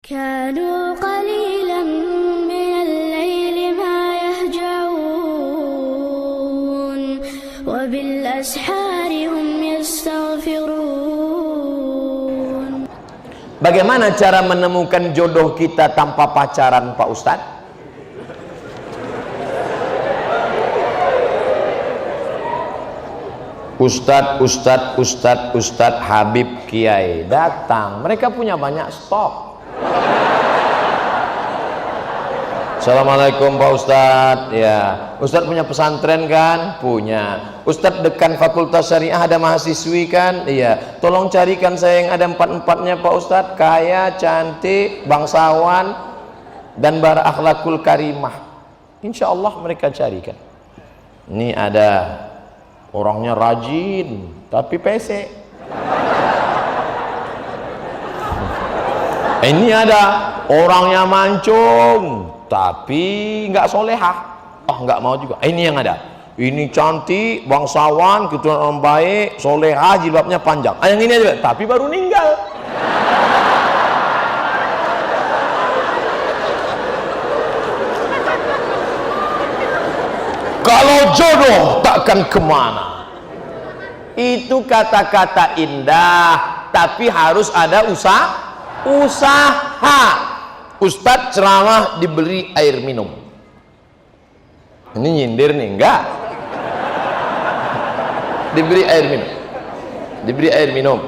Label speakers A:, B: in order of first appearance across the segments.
A: كانوا قليلا من الليل ما يهجعون وبالأسحار هم يستغفرون.
B: Bagaimana cara menemukan jodoh kita tanpa pacaran, Pak Ustadz? Ustadz Habib Kiai datang, mereka punya banyak stok. Assalamualaikum Pak Ustadz. Ya, Ustadz punya pesantren kan? Punya. Ustadz dekan Fakultas Syariah ada mahasiswi kan? Iya. Tolong carikan saya yang ada empat-empatnya Pak Ustadz, kaya, cantik, bangsawan, dan berakhlakul karimah. Insya Allah mereka carikan. Ini ada orangnya rajin tapi PC. Ini ada orangnya mancung tapi nggak solehah. Nggak mau juga. Ini yang ada. Ini cantik, bangsawan, keturunan orang baik, solehah, jilbabnya panjang. Yang ini aja, tapi baru meninggal. Kalau jodoh takkan kemana. Itu kata-kata indah, tapi harus ada usaha. Ustadz ceramah diberi air minum. Ini nyindir nih, enggak? Diberi air minum.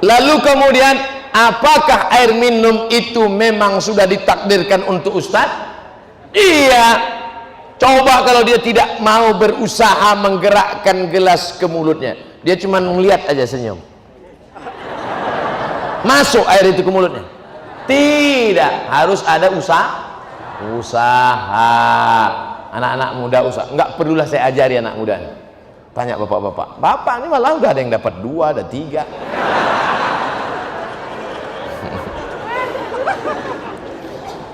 B: Lalu kemudian, apakah air minum itu memang sudah ditakdirkan untuk Ustadz? Iya. Coba kalau dia tidak mau berusaha menggerakkan gelas ke mulutnya, dia cuma melihat aja senyum, masuk air itu ke mulutnya? Tidak, harus ada usaha. Anak-anak muda usaha. Enggak perlulah saya ajari anak muda. Tanya bapak-bapak. Bapak ini malah udah ada yang dapat 2, ada 3.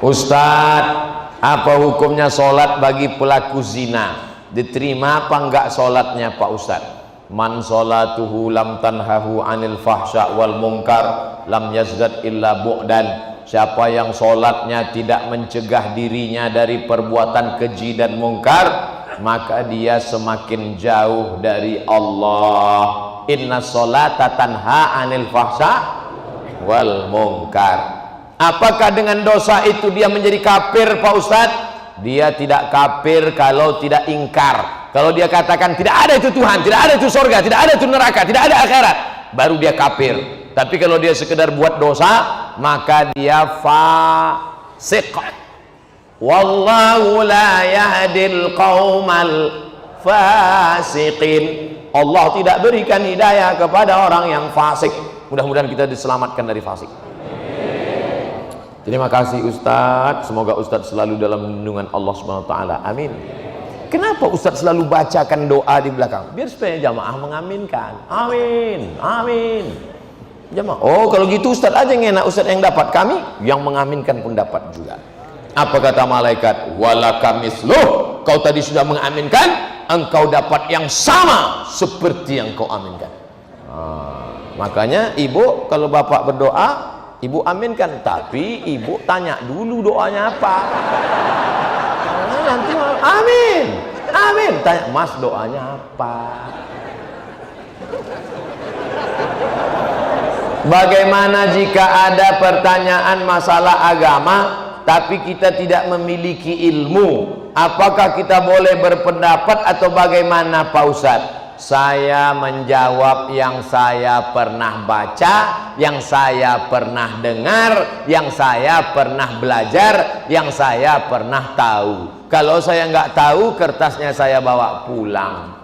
B: Ustadz, apa hukumnya sholat bagi pelaku zina? Diterima apa enggak sholatnya Pak Ustadz? Man sholatuhu lam tanhahu anil fahsya wal munkar lam yazdad illa bu'dan. Siapa yang sholatnya tidak mencegah dirinya dari perbuatan keji dan mungkar, maka dia semakin jauh dari Allah. Inna sholata tanha anil fahsya wal munkar. Apakah dengan dosa itu dia menjadi kafir Pak Ustadz? Dia tidak kafir kalau tidak ingkar. Kalau dia katakan tidak ada itu Tuhan, tidak ada itu surga, tidak ada itu neraka, tidak ada akhirat, baru dia kafir. Tapi kalau dia sekedar buat dosa, maka dia fasik. Wallahu la yahdil qaumal fasiqin. Allah tidak berikan hidayah kepada orang yang fasik. Mudah-mudahan kita diselamatkan dari fasik. Terima kasih Ustadz. Semoga Ustadz selalu dalam lindungan Allah Subhanahu wa taala. Amin. Kenapa Ustadz selalu bacakan doa di belakang? Biar supaya jamaah mengaminkan. Amin. Amin. Jamaah. Oh, kalau gitu Ustadz aja yang enak, Ustadz yang dapat, kami yang mengaminkan pun dapat juga. Apa kata malaikat? Walaka misluh. Kau tadi sudah mengaminkan, engkau dapat yang sama seperti yang kau aminkan. Makanya ibu kalau bapak berdoa, ibu aminkan, tapi ibu tanya dulu doanya apa. Nanti amin, tanya mas doanya apa. Bagaimana jika ada pertanyaan masalah agama tapi kita tidak memiliki ilmu? Apakah kita boleh berpendapat atau bagaimana Pak Ustadz? Saya menjawab yang saya pernah baca, yang saya pernah dengar, yang saya pernah belajar, yang saya pernah tahu. Kalau saya nggak tahu, kertasnya saya bawa pulang.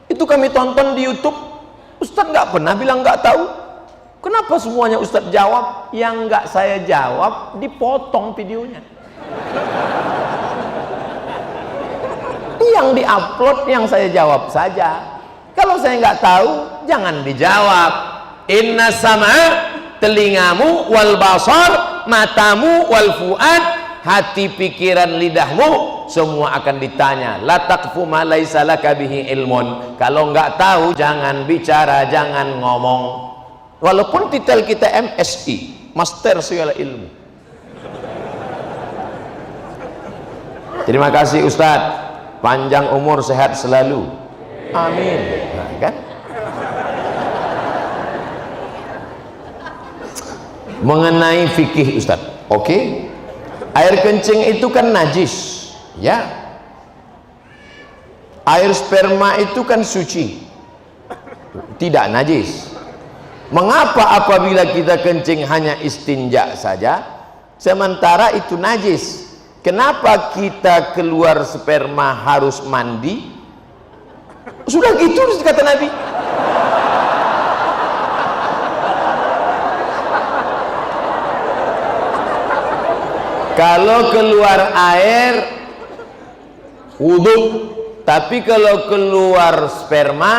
B: Itu kami tonton di YouTube. Ustadz nggak pernah bilang nggak tahu. Kenapa semuanya Ustadz jawab? Yang nggak saya jawab dipotong videonya. Yang diupload yang saya jawab saja. Kalau saya nggak tahu, jangan dijawab. Inna sama, telingamu, wal basar, matamu, wal fuad, hati, pikiran, lidahmu, semua akan ditanya. La taqfu ma laisa laka bihi ilmun. Kalau nggak tahu, jangan bicara, jangan ngomong. Walaupun titel kita MSI, master segala ilmu. Terima kasih Ustadz, panjang umur sehat selalu, amin. Nah, kan mengenai fikih Ustadz, oke. Air kencing itu kan najis, ya. Air sperma itu kan suci, tidak najis. Mengapa apabila kita kencing hanya istinja saja, sementara itu najis? Kenapa kita keluar sperma harus mandi? Sudah gitu kata Nabi. Kalau keluar air wudhu, tapi kalau keluar sperma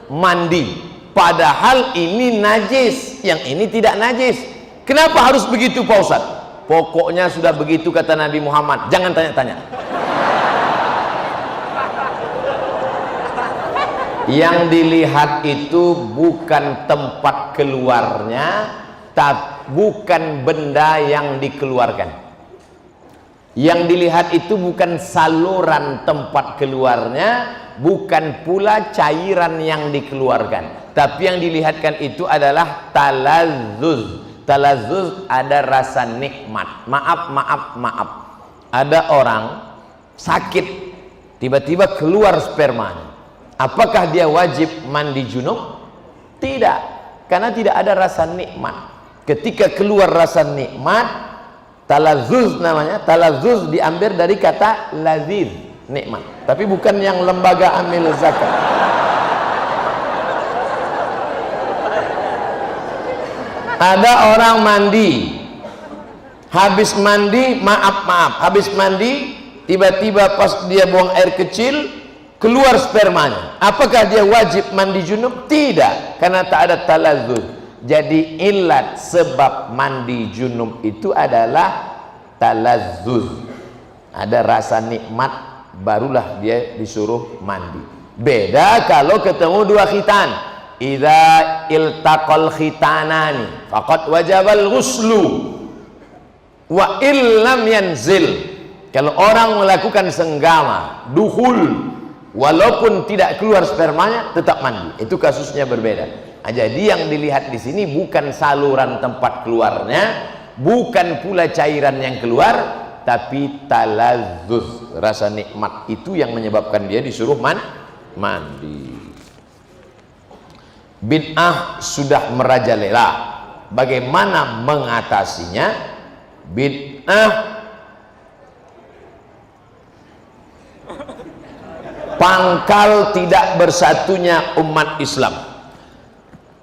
B: mandi. Padahal ini najis, yang ini tidak najis. Kenapa harus begitu Pak Ustadz? Pokoknya sudah begitu kata Nabi Muhammad, jangan tanya-tanya. Yang dilihat itu bukan tempat keluarnya, bukan benda yang dikeluarkan. Yang dilihat itu bukan saluran tempat keluarnya, bukan pula cairan yang dikeluarkan, tapi yang dilihatkan itu adalah talazzuz. Talazzuz ada rasa nikmat. Maaf. Ada orang sakit, tiba-tiba keluar spermanya. Apakah dia wajib mandi junub? Tidak, karena tidak ada rasa nikmat. Ketika keluar rasa nikmat, talazzuz namanya. Talazzuz diambil dari kata lazid, nikmat, tapi bukan yang lembaga amil zakat. Ada orang mandi, habis mandi, habis mandi, tiba-tiba pas dia buang air kecil keluar spermanya. Apakah dia wajib mandi junub? Tidak, karena tak ada talazzuz. Jadi ilat sebab mandi junub itu adalah talazzuz. Ada rasa nikmat, barulah dia disuruh mandi. Beda kalau ketemu dua khitan. Idza iltaqal khitanani faqad wajabal ghuslu wa illam yanzil. Kalau orang melakukan senggama, dukhul, walaupun tidak keluar spermanya tetap mandi. Itu kasusnya berbeda. Nah, jadi yang dilihat di sini bukan saluran tempat keluarnya, bukan pula cairan yang keluar, tapi talazzuz, rasa nikmat itu yang menyebabkan dia disuruh mandi. Bid'ah sudah merajalela. Bagaimana mengatasinya? Bid'ah pangkal tidak bersatunya umat Islam.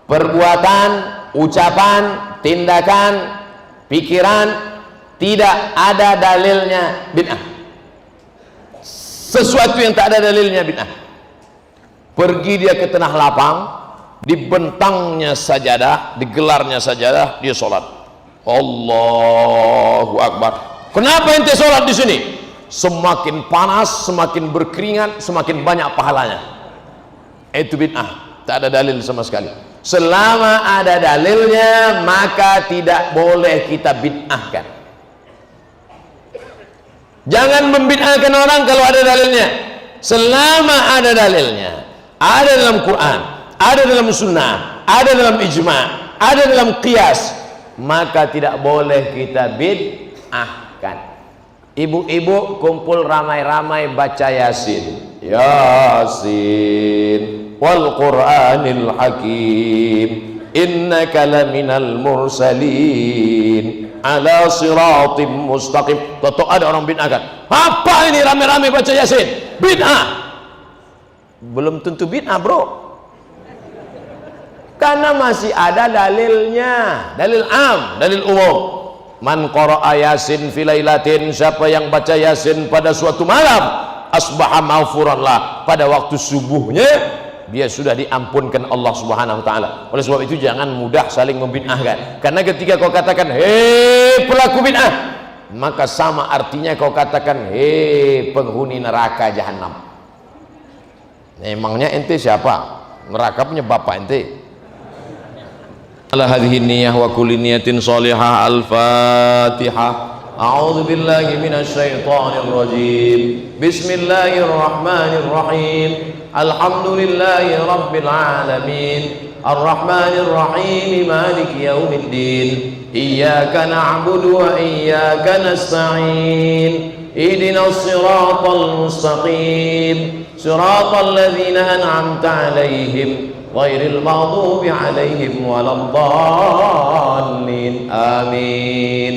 B: Perbuatan, ucapan, tindakan, pikiran tidak ada dalilnya bid'ah. Sesuatu yang tak ada dalilnya bid'ah. Pergi dia ke tanah lapang, dibentangnya sajadah, digelarnya sajadah, dia sholat. Allahu Akbar. Kenapa ente sholat di sini? Semakin panas, semakin berkeringat, semakin banyak pahalanya. Itu bid'ah, tak ada dalil sama sekali. Selama ada dalilnya, maka tidak boleh kita bid'ahkan. Jangan membid'ahkan orang kalau ada dalilnya. Selama ada dalilnya, ada dalam Quran, ada dalam sunnah, ada dalam ijma', ada dalam qiyas, maka tidak boleh kita bid'ahkan. Ibu-ibu kumpul ramai-ramai baca Yasin. Yasin wal Qur'anil Hakim, innaka laminal mursalin ala siratim mustaqim. Toto ada orang bid'ahkan. Apa ini ramai-ramai baca Yasin? Bid'ah. Belum tentu bid'ah, bro. Karena masih ada dalilnya, dalil am, dalil umum. Man qara'a Yasin fi lailatin, siapa yang baca Yasin pada suatu malam, asbaha maghfuran lah, pada waktu subuhnya dia sudah diampunkan Allah Subhanahu wa taala. Oleh sebab itu jangan mudah saling membid'ahkan. Karena ketika kau katakan hei pelaku bid'ah, maka sama artinya kau katakan hei penghuni neraka jahanam. Emangnya ente siapa? Neraka punya bapak ente. ala hadhihi niyyah wa kulli niyatin salihah. Al-Fatihah. A'udzu billahi minasy syaithanir rajim. Bismillahirrahmanirrahim. Alhamdulillahi rabbil alamin. Ar-Rahmanir Rahim. Maliki yaumiddin. Iyyaka na'budu wa iyyaka nasta'in. Ihdinas siratal mustaqim. Siratal ladzina an'amta 'alaihim ghairil maghdubi 'alaihim waladdallin. Amin.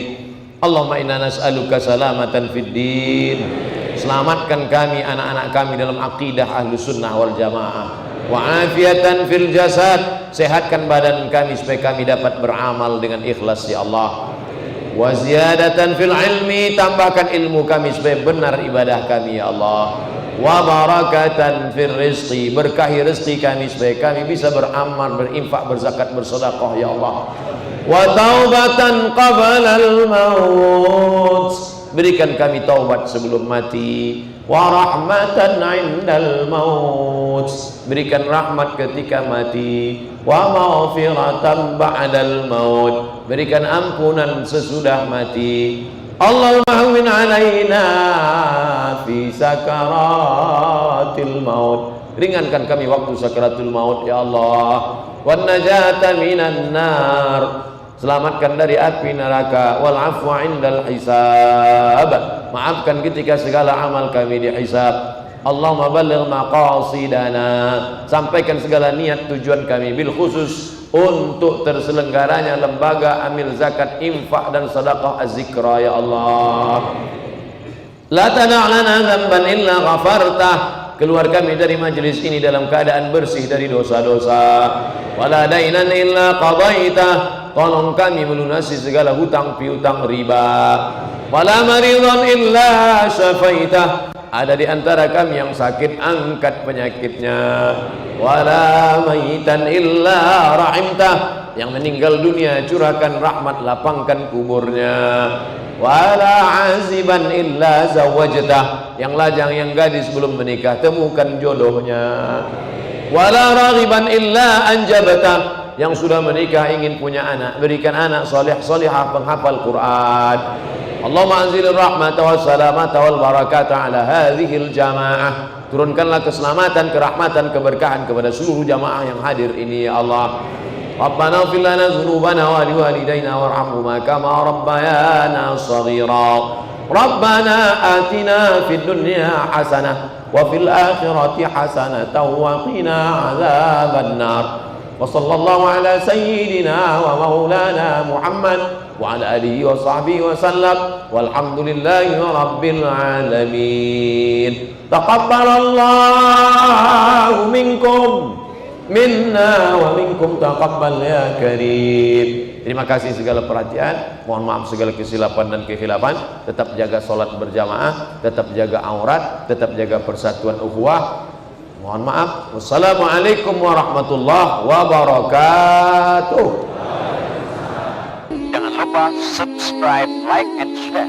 B: Allahumma inna nas'aluka salamatan fid din. Selamatkan kami, anak-anak kami dalam akidah Ahlus Sunnah wal Jamaah. Wa afiatan fil jasad. Sehatkan badan kami supaya kami dapat beramal dengan ikhlas ya Allah. Wa ziyadatan fil ilmi. Tambahkan ilmu kami supaya benar ibadah kami ya Allah. Wa barakatan fil rizqi. Berkahi rezeki kami supaya kami bisa beramal, berinfak, berzakat, bersedekah ya Allah. Wa taubatan qabla al-maut. Berikan kami taubat sebelum mati. Wa rahmatan 'indal maut. Berikan rahmat ketika mati. Wa maghfiratan ba'dal maut. Berikan ampunan sesudah mati. Allahumma hawwin 'alaina fi sakaratil maut. Ringankan kami waktu sakaratul maut ya Allah. Wan najata minan nar. Selamatkan dari api neraka. Wal afwa indal hisab. Maafkan ketika segala amal kami dihisab. Allahumma balligh maqasidana. Sampaikan segala niat tujuan kami bil khusus untuk terselenggaranya lembaga amil zakat, infak dan sedekah az-zikra ya Allah. La tada' lana dzamban illa ghafartah. Keluar kami dari majelis ini dalam keadaan bersih dari dosa-dosa. Wala dainan illa qadaitah. Tolong kami melunasi segala hutang piutang riba. Wala maridan illa syafaitah. Ada di antara kami yang sakit, angkat penyakitnya. Wala mayitan illa rahimtah. Yang meninggal dunia, curahkan rahmat, lapangkan kuburnya. Wala aziban illa zawajtah. Yang lajang, yang gadis belum menikah, temukan jodohnya. Wala raghiban illa anjabtah. Yang sudah menikah ingin punya anak, berikan anak soleh solehah penghafal Quran. Allahumma anzilir rahmata was salamata wal barakata ala hadhil jamaah. Turunkanlah keselamatan, kerahmatan, keberkahan kepada seluruh jamaah yang hadir ini ya Allah. Rabbana ighfir lana dzunubana wa liwalidayna warhamhuma kama rabbayana shaghira. Rabbana atina fid dunya hasanah wa fil akhirati hasanatan wa qina adzaban nar. وصلى الله على سيدنا ومولانا محمد وعلى آله وصحبه وسلم والحمد لله رب العالمين. تقبل الله منكم منا ومنكم تقبل يا كريم. Terima kasih segala perhatian, mohon maaf segala kesilapan dan kekhilafan. Tetap jaga sholat berjamaah, tetap jaga aurat, tetap jaga persatuan ukhuwah. Mohon maaf. Wassalamualaikum warahmatullahi wabarakatuh.
C: Jangan lupa subscribe, like, and share.